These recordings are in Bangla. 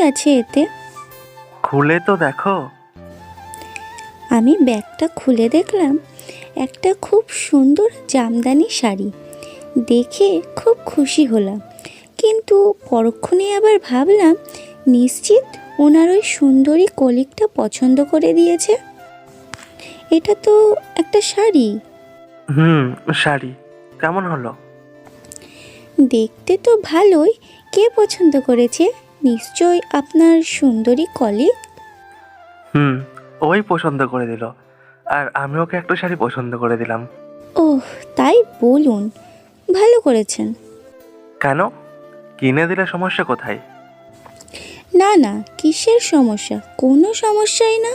আছে এতে? খুলে তো দেখো। আমি ব্যাগটা খুলে দেখলাম একটা খুব সুন্দর জামদানি শাড়ি। দেখে খুব খুশি হলাম, কিন্তু পরক্ষণে আবার ভাবলাম নিশ্চিত ওনার ওই সুন্দরী কলিগটা পছন্দ করে দিয়েছে। এটা তো একটা শাড়ি। শাড়ি কেমন হলো? দেখতে তো ভালোই। কে পছন্দ করেছে? নিশ্চয় আপনার সুন্দরী কলিগ। ওই পছন্দ করে দিল, আর আমি ওকে একটা শাড়ি পছন্দ করে দিলাম। ওহ, তাই বলুন। ভালো করেছেন। কেন, কিনে দিলে সমস্যা কোথায়? না না, কিসের সমস্যা? কোনো সমস্যাই না।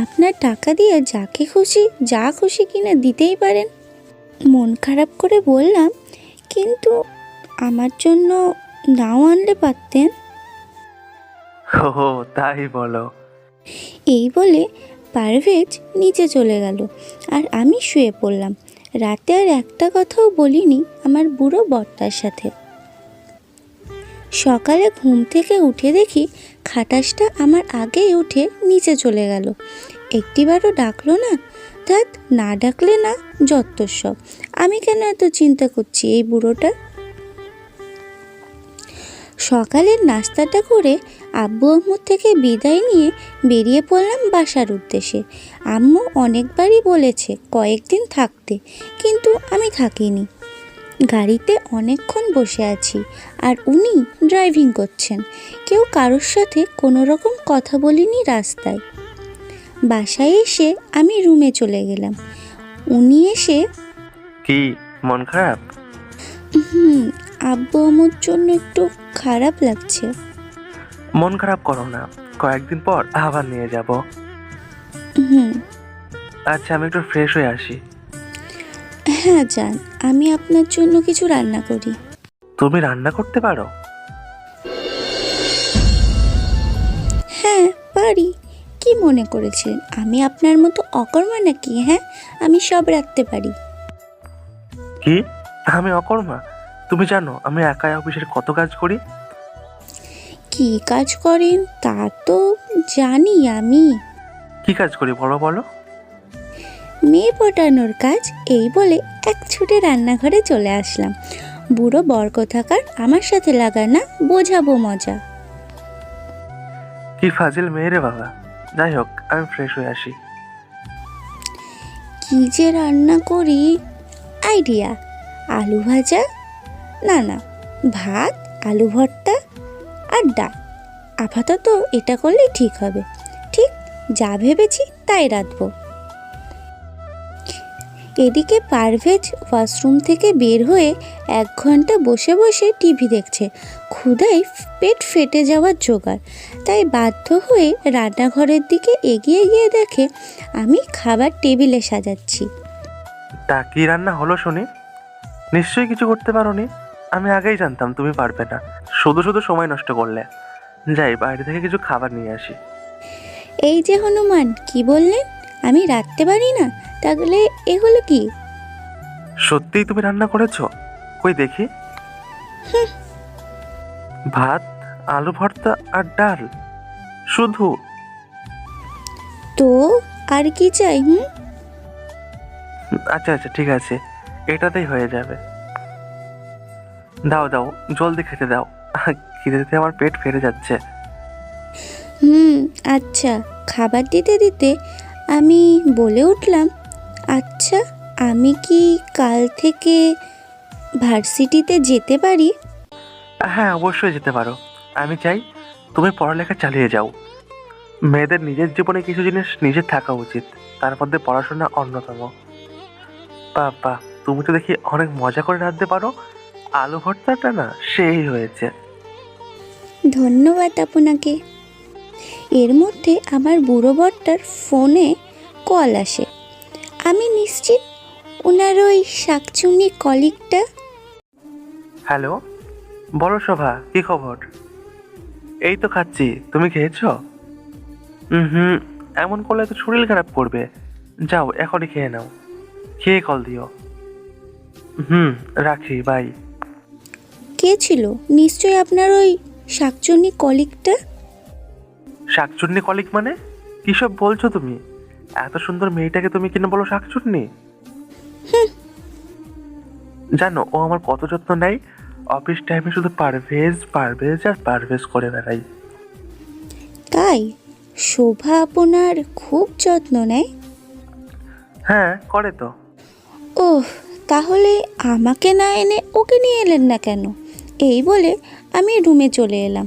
আপনার টাকা দিয়ে যাকে খুশি যা খুশি কিনে দিতেই পারেন। মন খারাপ করে বললাম, কিন্তু আমার জন্য নাও আনলে পারতেন। ও তাই বলো। এই বলে পারভেজ নিচে চলে গেল, আর আমি শুয়ে পড়লাম। রাতে আর একটা কথাও বলিনি আমার বুড়ো বরটার সাথে। সকালে ঘুম থেকে উঠে দেখি খাটাসটা আমার আগেই উঠে নিচে চলে গেল। একটিবারও ডাকলো না। ধ্যাৎ, না ডাকলে না, যত্তসব। আমি কেন এত চিন্তা করছি এই বুড়োটা? সকালের নাস্তাটা করে আব্বু আম্মুর থেকে বিদায় নিয়ে বেরিয়ে পড়লাম বাসার উদ্দেশ্যে। আম্মু অনেকবারই বলেছে কয়েকদিন থাকতে, কিন্তু আমি থাকিনি। গাড়িতে অনেকক্ষণ বসে আছি, আর উনি ড্রাইভিং করছেন। কেউ কারোর সাথে কোনো রকম কথা বলিনি রাস্তায়। বাসায় এসে আমি রুমে চলে গেলাম। উনি এসে, কি মন খারাপ? হুম, আব্বু আম্মুর জন্য একটু খারাপ লাগছে। মন খারাপ করো না, কয়েকদিন পর আবার নিয়ে যাব। হুম। আচ্ছা, আমি একটু ফ্রেশ হয়ে আসি। হ্যাঁ যান, আমি আপনার জন্য কিছু রান্না করি। তুমি রান্না করতে পারো? হ্যাঁ পারি। কি মনে করেছিলেন আমি আপনার মতো অকর্মা নাকি? হ্যাঁ, আমি সব রাখতে পারি। কি, আমি অকর্মা? তুমি জানো আমি একাই অফিসের কত কাজ করি? কি কাজ করেন তা তো জানি আমি। কি কাজ করি বলো বলো। মেয়ে পটানোর কাজ। এই বলে এক ছুটে রান্নাঘরে চলে আসলাম। বুড়ো বর কোথাকার আমার সাথে লাগা না, বোঝাবো মজা। কি ফাজিল মেয়ে রে বাবা। যাই হোক, আমি ফ্রেশ হয়ে আসি। কি যে রান্না করি, আইডিয়া। আলু ভাজা, না না, ভাত, আলু ভর্তা আর ডাল। আপাতত এটা করলেই ঠিক হবে। ঠিক যা ভেবেছি তাই রাঁধবো। এদিকে পারভেজ ওয়াশরুম থেকে বের হয়ে 1 ঘন্টা বসে বসে টিভি দেখছে। ক্ষুধায় পেট ফেটে যাওয়ার জোগাড়। তাই বাধ্য হয়ে রান্নাঘরের দিকে এগিয়ে গিয়ে দেখে আমি খাবার টেবিলে সাজাচ্ছি। তা কি রান্না হলো শুনি? নিশ্চয়ই কিছু করতে পারোনি। আমি আগেই জানতাম তুমি পারবে না, শুধু শুধু সময় নষ্ট করলে। যাই বাইরে থেকে কিছু খাবার নিয়ে আসি। এই যে হনুমান, কি বললেন? আমি রাঁধতে পারি না? তাহলে এগুলো কি? সত্যিই তুমি রান্না করেছো? কই দেখি। ভাত, আলু ভর্তা আর ডাল, শুধু? তো আর কি চাই? আচ্ছা আচ্ছা, ঠিক আছে, এটাতেই হয়ে যাবে। দাও দাও, জলদি খেতে দাও। খিদেতে আমার পেট ফেটে যাচ্ছে। আচ্ছা। খাবার দিতে দিতে আমি বলে উঠলাম, আচ্ছা, আমি কি কাল থেকে ভার্সিটিতে যেতে পারি? হ্যাঁ, অবশ্যই যেতে পারো। আমি চাই তুমি পড়ালেখা চালিয়ে যাও। মেয়েদের নিজের জীবনে কিছু জিনিস নিজের থাকা উচিত, তার মধ্যে পড়াশোনা অন্যতম। বাবা, তুমি তো দেখি অনেক মজা করে রাঁধতে পারো। আলু ভর্তাটা না সেই হয়েছে। ধন্যবাদ আপনাকে। এর মধ্যে আমার বুড়ো বরটার ফোনে কল আসে। আমি নিশ্চিত ওনার ওই শাকচুন্নি কলিগটা। হ্যালো, বলো শোভা, কি খবর? এই তো খাচ্ছি, তুমি খেয়েছো? হুম, এমন করলে তো শরীর খারাপ করবে। যাও এখনই খেয়ে নাও, খেয়ে কল দিও। রাখি, বাই। কে ছিল? নিশ্চয়ই আপনার ওই শাকচুন্নি কলিগটা। শাকচুন্নি কলিগ মানে? কিসব বলছো তুমি? এত সুন্দর মেয়েটাকে তুমি কিনা বলো শাকচুন্নি? জানো ও আমার কত যত্ন নেয়? অফিস টাইমে শুধু পারভেজ পারভেজ আর পারভেজ করে বেড়াই। তাই? শোভা আপনার খুব যত্ন নেয়? হ্যাঁ, করে তো। ওহ, তাহলে আমাকে না এনে ওকে নিয়ে এলেন না কেন? এই বলে আমি রুমে চলে এলাম।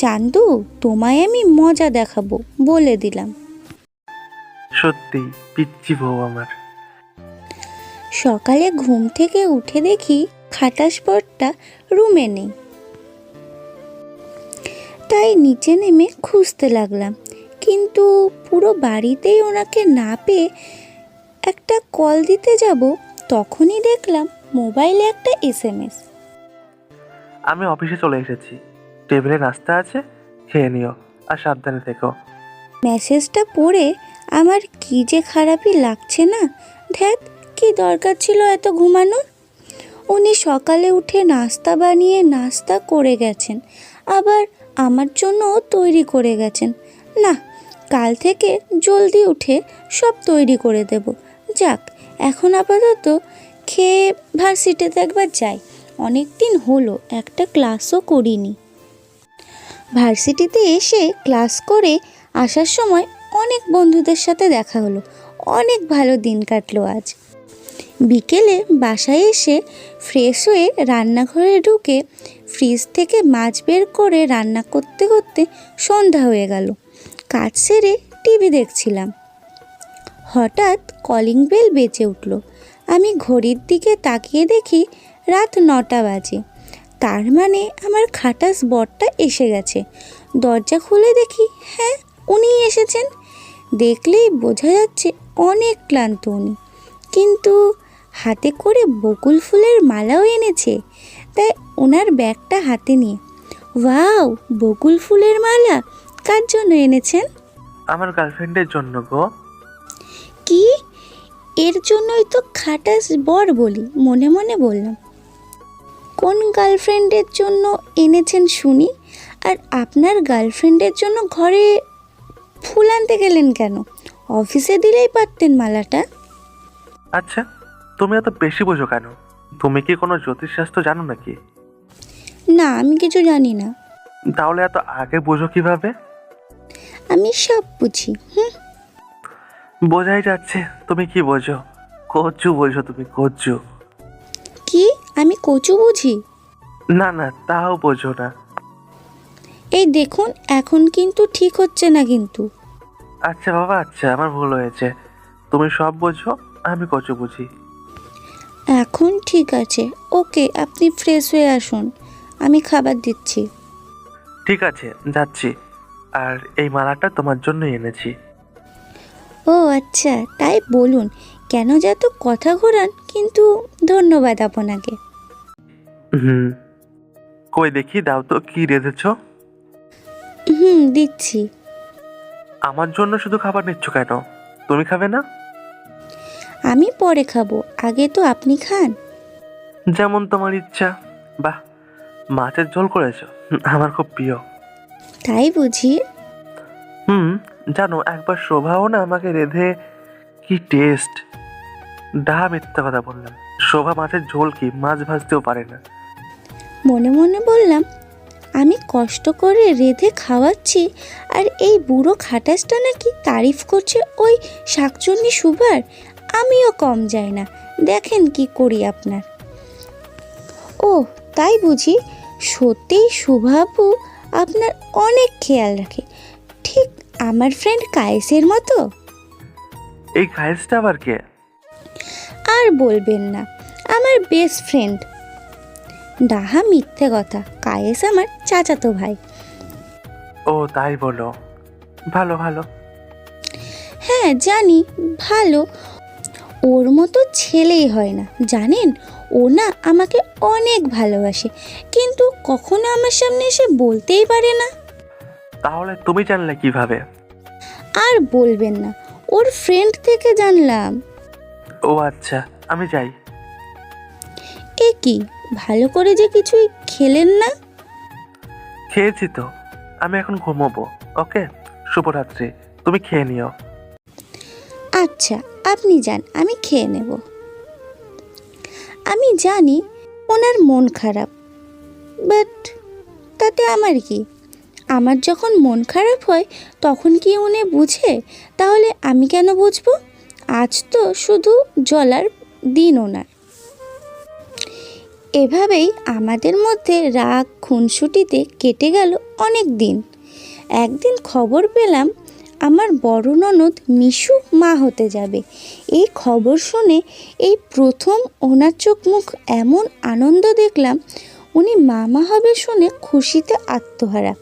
চান্দু, তোমায় আমি মজা দেখাবো, বলে দিলাম। সত্যি পিচ্চি বউ আমার। সকালে ঘুম থেকে উঠে দেখি খাটাস বরটা রুমে নেই। তাই নিচে নেমে খুঁজতে লাগলাম, কিন্তু পুরো বাড়িতেই ওনাকে না পেয়ে একটা কল দিতে যাব, তখনই দেখলাম মোবাইলে একটা SMS। আমি অফিসে চলে এসেছি, টেবিলে নাস্তা আছে, খেয়ে নিও আর সাবধানে থেকো। মেসেজটা পড়ে আমার কি যে খারাপই লাগছে না। ধ্যাত, কি দরকার ছিল এত ঘুমানোর? উনি সকালে উঠে নাস্তা বানিয়ে নাস্তা করে গেছেন, আবার আমার জন্যও তৈরি করে গেছেন। না, কাল থেকে জলদি উঠে সব তৈরি করে দেব। যাক, এখন আপাতত খেয়ে ভার্সিটিতে একবার যাই। অনেক দিন হলো একটা ক্লাসও করিনি। ভার্সিটিতে এসে ক্লাস করে আসার সময় অনেক বন্ধুদের সাথে দেখা হলো। অনেক ভালো দিন কাটলো আজ। বিকেলে বাসায় এসে ফ্রেশ হয়ে রান্নাঘরে ঢুকে ফ্রিজ থেকে মাছ বের করে রান্না করতে করতে সন্ধ্যা হয়ে গেল। কাজ সেরে টিভি দেখছিলাম, হঠাৎ কলিং বেল বেজে উঠল। আমি ঘড়ির দিকে তাকিয়ে দেখি রাত 9টা বাজে। তার মানে আমার খাটাস বরটা এসে গেছে। দরজা খুলে দেখি, হ্যাঁ, উনিই এসেছেন। দেখলেই বোঝা যাচ্ছে অনেক ক্লান্ত উনি, কিন্তু হাতে করে বকুল ফুলের মালাও এনেছে। তাই ওনার ব্যাগটা হাতে নিয়ে, ওয়াও, বকুল ফুলের মালা কার জন্য এনেছেন? আমার গার্লফ্রেন্ডের জন্য গো। কি? এর জন্যই তো খাটাস বর বলি, মনে মনে বললাম। কোন গার্লফ্রেন্ডের জন্য এনেছেন শুনি? আর আপনার গার্লফ্রেন্ডের জন্য ঘরে ফুল আনতে গেলেন কেন? অফিসে দিলেই পারতেন মালাটা। আচ্ছা, তুমি এত বেশি বোঝো কেন? তুমি কি কোনো জ্যোতিষশাস্ত্র জানো নাকি? না, আমি কিছু জানি না। তাহলে এত আগে বোঝো কিভাবে? আমি সব বুঝি। বোঝাই যাচ্ছে তুমি কি বোঝো। কচু বোঝো তুমি, কচু। কি? আমি কচু বুঝি? না না, তাও বোঝো না। এই দেখুন, এখন কিন্তু ঠিক হচ্ছে না কিন্তু। আচ্ছা বাবা, আচ্ছা, আমার ভুল হয়েছে। তুমি সব বোঝো, আমি কচু বুঝি। এখন ঠিক আছে, ওকে, আপনি ফ্রেশ হয়ে আসুন, আমি খাবার দিচ্ছি। ঠিক আছে, যাচ্ছি। আর এই মালাটা তোমার জন্যই এনেছি। ও আচ্ছা, তাই বলুন। কেন যে এত কথা ঘোরান, কিন্তু ধন্যবাদ আপনাকে। হুম, কই দেখি, দাও তো কি রেঁধেছ। দিচ্ছি। আমার জন্য শুধু খাবার নিচ্ছ কেন? তুমি খাবে না? আমি পরে খাবো, আগে তো আপনি খান। যেমন তোমার ইচ্ছা। বাহ, মাছের ঝোল করেছো, আমার খুব প্রিয়। তাই বুঝি? হুম, জানো একবার শোভাও না আমাকে রেঁধে, কি টেস্ট। মিথ্যা কথা বললাম। শোভা মাছের ঝোল কি মাছ ভাজতেও পারে না। মনে মনে বললাম, আমি কষ্ট করে রেঁধে খাওয়াচ্ছি, আর এই বুড়ো খাটাসটা নাকি তারিফ করছে ওই শাকচুন্নি সুভার। আমিও কম যাই না, দেখেন কি করি আপনার। ও, তাই বুঝি? সত্যিই শুভাবু আপনার অনেক খেয়াল রাখে, ঠিক আমার ফ্রেন্ড কায়েসের মতো। এই খায়েসটা আবার কে? আর বলবেন না, আমার বেস্ট ফ্রেন্ড। ডাহা মিথ্যে কথা, কায়েস আমার চাচাতো ভাই। ও তাই বলো, ভালো ভালো। হ্যাঁ জানি, ভালো। ওর মতো ছেলেই হয় না, জানেন? ও না আমাকে অনেক ভালোবাসে, কিন্তু কখনো আমার সামনে এসে বলতেই পারে না। তাহলে তুমি জানলে কিভাবে? আর বলবেন না, ওর ফ্রেন্ড থেকে জানলাম। ও আচ্ছা, আমি যাই। এ কি, ভালো করে যে কিছুই খেলেন না? খেয়েছি তো, আমি এখন ঘুমোবো। ওকে, শুভরাত্রি, তুমি খেয়ে নিও। আচ্ছা, আপনি যান, আমি খেয়ে নেব। আমি জানি ওনার মন খারাপ, বাট তাতে আমার কি? আমার যখন মন খারাপ হয় তখন কি উনি বুঝে? তাহলে আমি কেন বুঝবো? আজ তো শুধু জ্বলার দিন ওনার। এভাবেই আমাদের মধ্যে রাগ খুনসুটিতে কেটে গেল অনেক দিন। একদিন খবর পেলাম আমার বড় ননদ মিশু মা হতে যাবে। এই খবর শুনে এই প্রথম ওনার চোখ মুখ এমন আনন্দ দেখলাম। উনি মামা হবে শুনে খুশিতে আত্মহারা।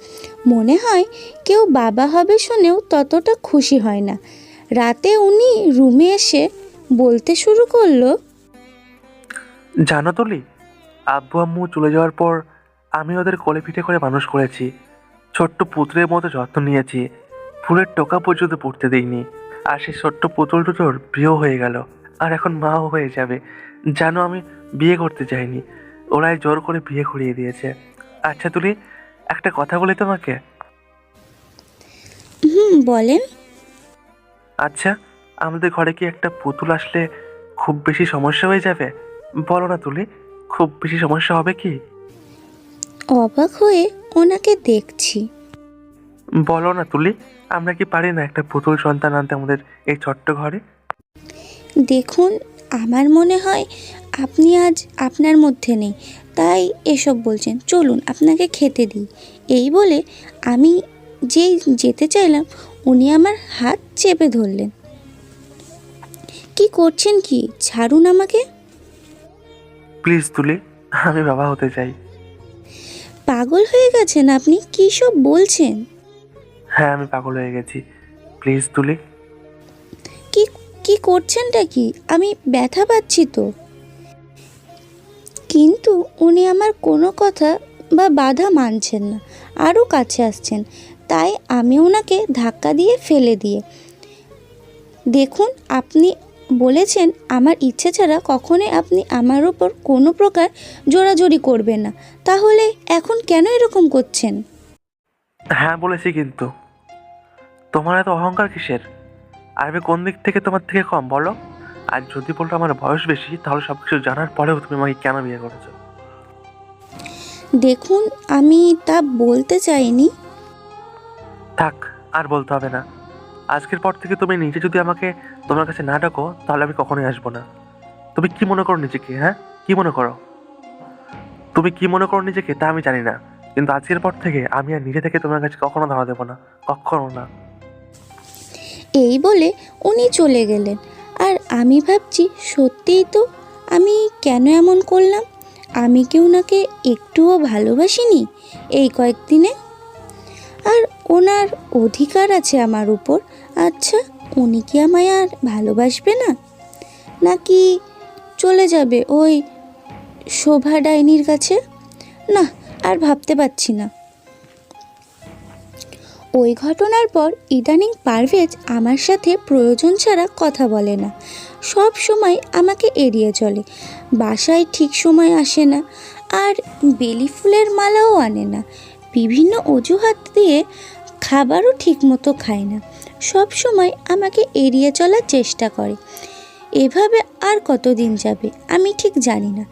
মনে হয় কেউ বাবা হবে শুনেও ততটা খুশি হয় না। রাতে উনি রুমে এসে বলতে শুরু করলো, জানো তুলি, আব্বু আম্মু চলে যাওয়ার পর আমি ওদের কোলে পিঠে করে মানুষ করেছি। ছোট্ট পুতুলের মতো যত্ন নিয়েছি, ফুলের টোকা পর্যন্ত পড়তে দিইনি। আর সেই ছোট্ট পুতুল দুটোর প্রিয় হয়ে গেল, আর এখন মাও হয়ে যাবে। জানো, আমি বিয়ে করতে চাইনি, ওরাই জোর করে বিয়ে করিয়ে দিয়েছে। আচ্ছা তুলি, একটা কথা বলি তোমাকে। বলেন। আচ্ছা, আমাদের ঘরে কি একটা পুতুল আসলে খুব বেশি সমস্যা হয়ে যাবে? বলো না তুলি, খুব বেশি সমস্যা হবে কি? অবাক হয়ে ওনাকে দেখছি। বলো না তুলি, আমরা কি পারি না একটা পুতুল সন্তান আনতে আমাদের এই ছোট্ট ঘরে? দেখুন, আমার মনে হয় আপনি আজ আপনার মধ্যে নেই, তাই এসব বলছেন। চলুন আপনাকে খেতে দিই। এই বলে আমি যেই যেতে চাইলাম উনি আমার হাত চেপে ধরলেন। কি করছেন কি? ছাড়ুন আমাকে। প্লিজ তুলি, আমি বাবা হতে চাই। পাগল হয়ে গেছেন আপনি? কী সব বলছেন? হ্যাঁ, আমি পাগল হয়ে গেছি। প্লিজ তুলি। কি কি করছেনটা কি? আমি ব্যথা পাচ্ছি তো। কিন্তু উনি আমার কোনো কথা বা বাধা মানছেন না, আরও কাছে আসছেন। তাই আমি ওনাকে ধাক্কা দিয়ে ফেলে দিয়ে, দেখুন, আপনি বলেছেন আমার ইচ্ছে ছাড়া কখনোই আপনি আমার উপর কোনো প্রকার জোরাজুরি করবেন না, তাহলে এখন কেন এরকম করছেন? হ্যাঁ বলেছি, কিন্তু তোমার এত অহংকার কিসের? আর আমি কোন দিক থেকে তোমার থেকে কম বলো? আর যদি বলতো আমার বয়স বেশি, তাহলে সবকিছু জানার পরেও তুমি আমাকে কেন বিয়ে করেছো? দেখুন, আমি তা বলতে চাইনি। থাক, আর বলতে হবে না। আজকের পর থেকে তুমি নিজে যদি আমাকে তোমার কাছে না ডাকো, তাহলে আমি কখনোই আসবো না। তুমি কি মনে করো নিজেকে? হ্যাঁ, কি মনে করো? তুমি কি মনে করো নিজেকে তা আমি জানি না, কিন্তু আজকের পর থেকে আমি আর নিজে থেকে তোমার কাছে কখনো ধরা দেবো না, কখনো না। এই বলে উনি চলে গেলেন। আর আমি ভাবছি, সত্যিই তো, আমি কেন এমন করলাম? আমি কি ওনাকে একটুও ভালোবাসিনি এই কয়েকদিনে? আর ওনার অধিকার আছে আমার উপর। আচ্ছা, উনি কি আমায় আর ভালোবাসবে না? নাকি চলে যাবে ওই শোভা ডাইনির কাছে? না, আর ভাবতে পারছি না। ওই ঘটনার পর ইদানিং পারভেজ আমার সাথে প্রয়োজন ছাড়া কথা বলে না। সব সময় আমাকে এড়িয়ে চলে, বাসায় ঠিক সময় আসে না, আর বেলি ফুলের মালাও আনে না। বিভিন্ন অজুহাত দিয়ে খাবারও ঠিকমতো খায় না। সব সময় আমাকে এড়িয়ে চলার চেষ্টা করে। এভাবে আর কতদিন যাবে আমি ঠিক জানি না,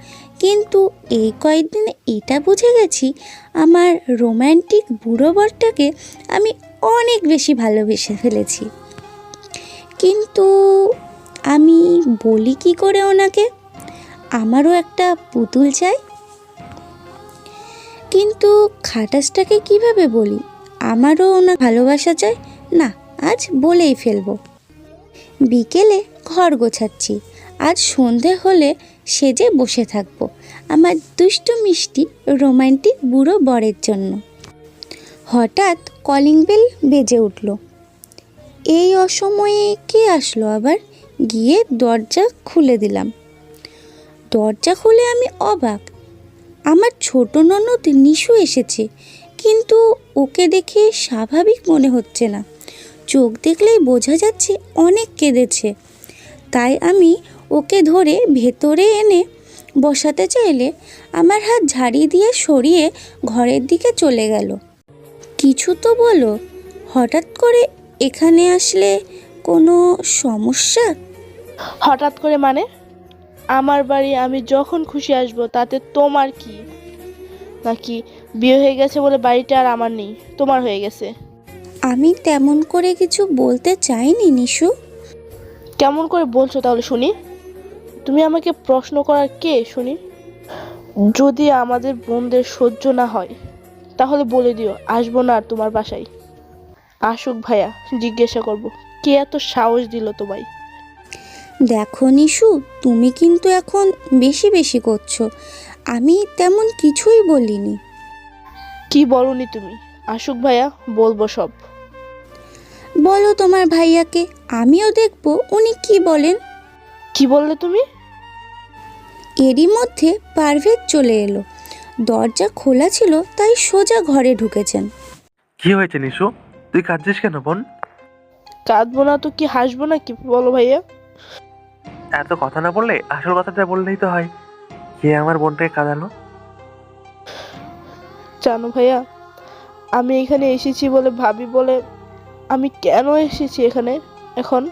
কিন্তু এই কয়েকদিনে এটা বুঝে গেছি, আমার রোম্যান্টিক বুড়ো বরটাকে আমি অনেক বেশি ভালোবেসে ফেলেছি। কিন্তু আমি বলি কি করে ওনাকে আমারও একটা পুতুল চাই? কিন্তু খাটাসটাকে কিভাবে বলি আমারও ওনার ভালোবাসা চাই? না, আজ বলেই ফেলবো। বিকেলে ঘর গোছাচ্ছি। আজ সন্ধে হলে সেজে বসে থাকবো আমার দুষ্টু মিষ্টি রোমান্টিক বুড়ো বরের জন্য। হঠাৎ কলিং বেল বেজে উঠল। এই অসময়ে কে আসলো আবার? গিয়ে দরজা খুলে দিলাম। দরজা খুলে আমি অবাক, আমার ছোট ননদ নিশু এসেছে। কিন্তু ওকে দেখে স্বাভাবিক মনে হচ্ছে না। চোখ দেখলেই বোঝা যাচ্ছে অনেক কেঁদেছে। তাই আমি ওকে ধরে ভেতরে এনে বসাতে চাইলে আমার হাত ঝাড়ি দিয়ে সরিয়ে ঘরের দিকে চলে গেল। কিছু তো বলো। হঠাৎ করে এখানে আসলে কোনো সমস্যা? হঠাৎ করে মানে? আমার বাড়ি আমি যখন খুশি আসবো, তাতে তোমার কি? নাকি বিয়ে হয়ে গেছে বলে বাড়িটা আর আমার নেই, তোমার হয়ে গেছে? আমি তেমন করে কিছু বলতে চাইনি নিশু। কেমন করে বলছো তাহলে শুনি? তুমি আমাকে প্রশ্ন করার কে শুনি? যদি আমাদের বোনদের সহ্য না হয় তাহলে বলে দিও, আসবো না আর তোমার বাসায়। আসুক ভাইয়া, জিজ্ঞাসা করব কে এত সাহস দিল তোমায়। দেখো নিশু, তুমি কিন্তু এখন বেশি বেশি করছো। আমি তেমন কিছুই বলিনি। কি বলনি তুমি? আসুক ভাইয়া, বলবো সব। বলো তোমার ভাইয়াকে, আমিও দেখবো উনি কি বলেন। কি বললে তুমি? এরই মধ্যে পারভেজ চলে এলো। দরজা খোলা ছিল তাই সোজা ঘরে ঢুকেছেন। কি হয়েছে নিশু? তুই কাঁদছিস কেন বোন? কাঁদবো না তো কি, হাসবো না কি? বলো ভাইয়া। এত কথা না বললে আসল কথাটা বললেই তো হয়। কে আমার বোনটাকে কাঁদালো? জানো ভাইয়া, আমি এখানে এসেছি বলে ভাবি বলে আমি কেন এসেছি এখানে এখন,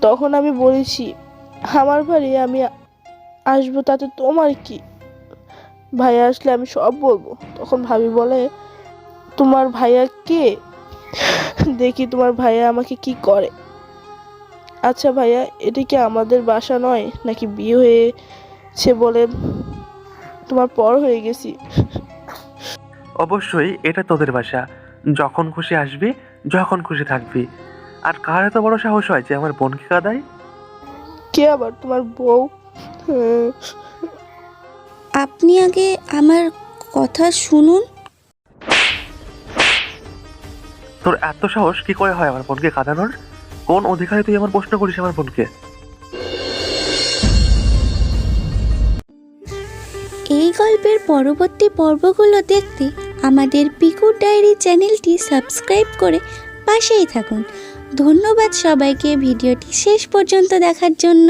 তখন আমি বলেছি আমার বাড়ি আমি আসবো, তাতে তোমার কি? ভাইয়া আসলে আমি সব বলবো। তখন ভাবি বলে তোমার ভাইয়া কে? দেখি তোমার ভাইয়া আমাকে কি করে। আচ্ছা ভাইয়া, এটা কি আমাদের বাসা নয় নাকি বিয়ে হয়েছে বলে তোমার পর হয়ে গেছি? অবশ্যই এটা তোদের বাসা। যখন খুশি আসবি, যখন খুশি থাকবি। আর কার এত বড় সাহস হয় যে আমার বোনকে কাঁদায়? কে আবার তোমার বউ? আপনি আগে আমার কথা শুনুন। তোর এত সাহস কি করে হয় আমার বোনকে কাঁদানোর? কোন অধিকারে তুই আমার প্রশ্ন করিস আমার বোনকে? এই গল্পের পরবর্তী পর্বগুলো দেখতে আমাদের পিকু ডায়েরি চ্যানেলটি সাবস্ক্রাইব করে পাশেই থাকুন। ধন্যবাদ সবাইকে ভিডিওটি শেষ পর্যন্ত দেখার জন্য।